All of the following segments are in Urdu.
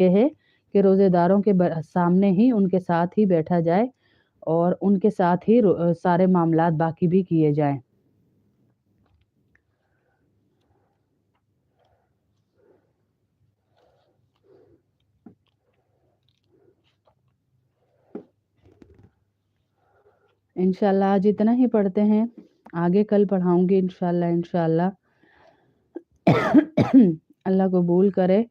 یہ ہے کہ روزے داروں کے سامنے ہی ان کے ساتھ ہی بیٹھا جائے اور ان کے ساتھ ہی سارے معاملات باقی بھی کیے جائیں۔ انشاءاللہ آج اتنا ہی پڑھتے ہیں، آگے کل پڑھاؤں گی انشاءاللہ۔ اللہ قبول کرے۔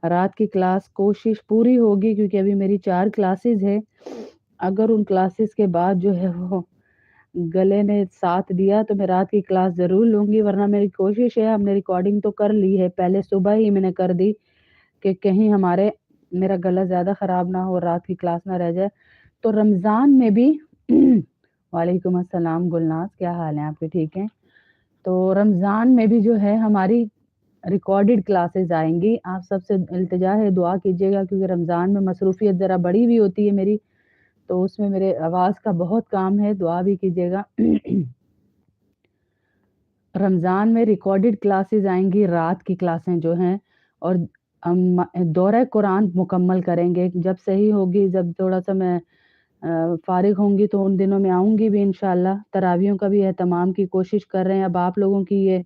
رات کی کلاس کوشش پوری ہوگی کیونکہ ابھی میری 4 کلاسز ہے، اگر ان کلاسز کے بعد جو ہے وہ گلے نے ساتھ دیا تو میں رات کی کلاس ضرور لوں گی، ورنہ میری کوشش ہے، ہم نے ریکارڈنگ تو کر لی ہے، پہلے صبح ہی میں نے کر دی کہ کہیں میرا گلا زیادہ خراب نہ ہو، رات کی کلاس نہ رہ جائے۔ تو رمضان میں بھی وعلیکم السلام گلناز، کیا حال ہیں آپ کے؟ ٹھیک ہیں؟ تو رمضان میں بھی جو ہے ہماری ریکارڈڈ کلاسز آئیں گی، آپ سب سے التجا ہے دعا کیجیے گا کیونکہ رمضان میں مصروفیت ذرا بڑی ہوئی ہوتی ہے میری، تو اس میں میرے آواز کا بہت کام ہے، دعا بھی کیجیے گا۔ رمضان میں ریکارڈڈ کلاسز آئیں گی، رات کی کلاسیں جو ہیں، اور دورہ قرآن مکمل کریں گے، جب صحیح ہوگی، جب تھوڑا سا میں فارغ ہوں گی تو ان دنوں میں آؤں گی بھی انشاءاللہ۔ تراویحوں کا بھی اہتمام کی کوشش کر رہے ہیں، اب آپ لوگوں کی یہ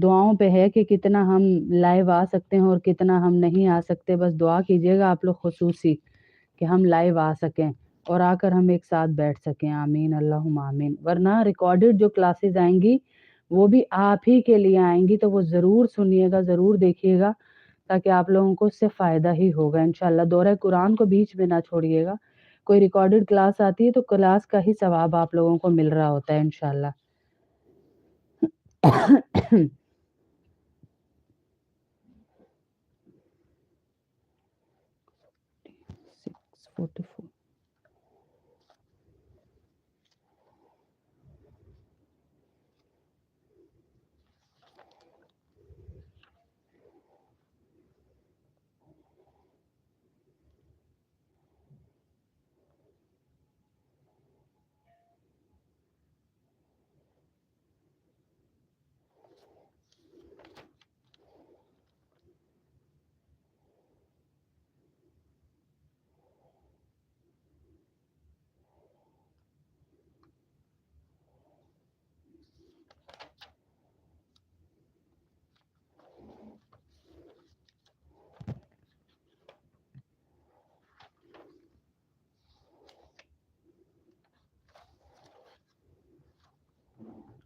دعاؤں پہ ہے کہ کتنا ہم لائیو آ سکتے ہیں اور کتنا ہم نہیں آ سکتے، بس دعا کیجیے گا آپ لوگ خصوصی کہ ہم لائیو آ سکیں اور آ کر ہم ایک ساتھ بیٹھ سکیں، آمین اللہم آمین۔ ورنہ ریکارڈڈ جو کلاسز آئیں گی وہ بھی آپ ہی کے لیے آئیں گی، تو وہ ضرور سنیے گا، ضرور دیکھیے گا، تاکہ آپ لوگوں کو اس سے فائدہ ہی ہوگا انشاءاللہ۔ دورہ قرآن کو بیچ میں نہ چھوڑیے گا، کوئی ریکارڈڈ کلاس آتی ہے تو کلاس کا ہی ثواب آپ لوگوں کو مل رہا ہوتا ہے انشاءاللہ۔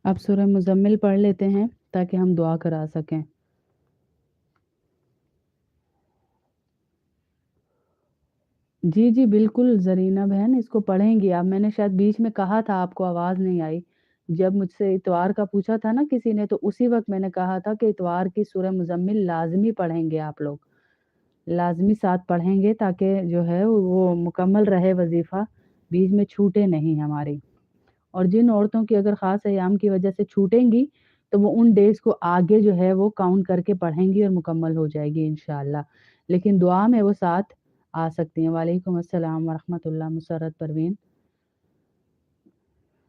اب سورہ مزمل پڑھ لیتے ہیں تاکہ ہم دعا کرا سکیں۔ جی بالکل زرینہ بہن، اس کو پڑھیں گی آپ، میں نے شاید بیچ میں کہا تھا، آپ کو آواز نہیں آئی، جب مجھ سے اتوار کا پوچھا تھا نا کسی نے، تو اسی وقت میں نے کہا تھا کہ اتوار کی سورہ مزمل لازمی پڑھیں گے، آپ لوگ لازمی ساتھ پڑھیں گے تاکہ جو ہے وہ مکمل رہے وظیفہ، بیچ میں چھوٹے نہیں ہماری۔ اور جن عورتوں کی اگر خاص ایام کی وجہ سے چھوٹیں گی تو وہ ان ڈیز کو آگے جو ہے وہ کاؤنٹ کر کے پڑھیں گی اور مکمل ہو جائے گی انشاءاللہ، لیکن دعا میں وہ ساتھ آ سکتی ہیں۔ وعلیکم السلام ورحمۃ اللہ، مسرت پروین۔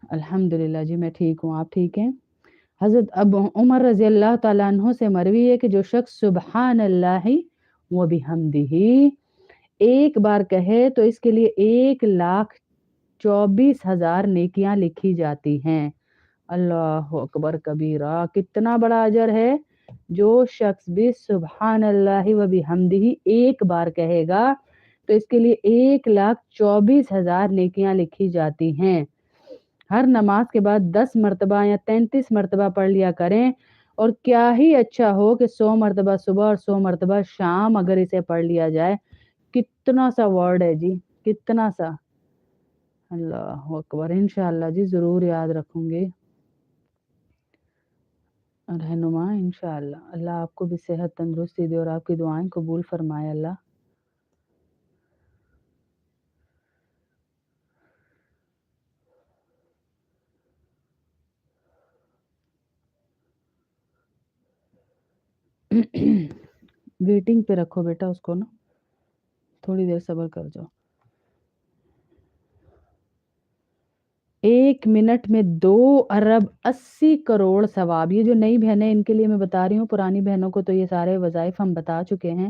الحمدللہ جی میں ٹھیک ہوں، آپ ٹھیک ہیں؟ حضرت ابو عمر رضی اللہ تعالیٰ عنہ سے مروی ہے کہ جو شخص سبحان اللہ و بحمدہ ایک بار کہے تو اس کے لیے 1,24,000 نیکیاں لکھی جاتی ہیں۔ اللہ اکبر کبیرہ، کتنا بڑا اجر ہے۔ جو شخص بھی سبحان اللہ و بحمدہ ایک بار کہے گا تو اس کے لیے 1,24,000 نیکیاں لکھی جاتی ہیں۔ ہر نماز کے بعد 10 مرتبہ یا 33 مرتبہ پڑھ لیا کریں، اور کیا ہی اچھا ہو کہ 100 مرتبہ صبح اور 100 مرتبہ شام اگر اسے پڑھ لیا جائے۔ کتنا سا ورڈ ہے جی، کتنا سا۔ اللہ اکبر، انشاءاللہ جی ضرور یاد رکھوں گی رہنما، انشاءاللہ۔ اللہ آپ کو بھی صحت تندرستی دے اور آپ کی دعائیں قبول فرمائے اللہ۔ ویٹنگ پہ رکھو بیٹا اس کو نا، تھوڑی دیر صبر کر جاؤ۔ 1 منٹ میں 2,80,00,000,000 ثواب۔ یہ جو نئی بہنیں ان کے لیے میں بتا رہی ہوں، پرانی بہنوں کو تو یہ سارے وظائف ہم بتا چکے ہیں،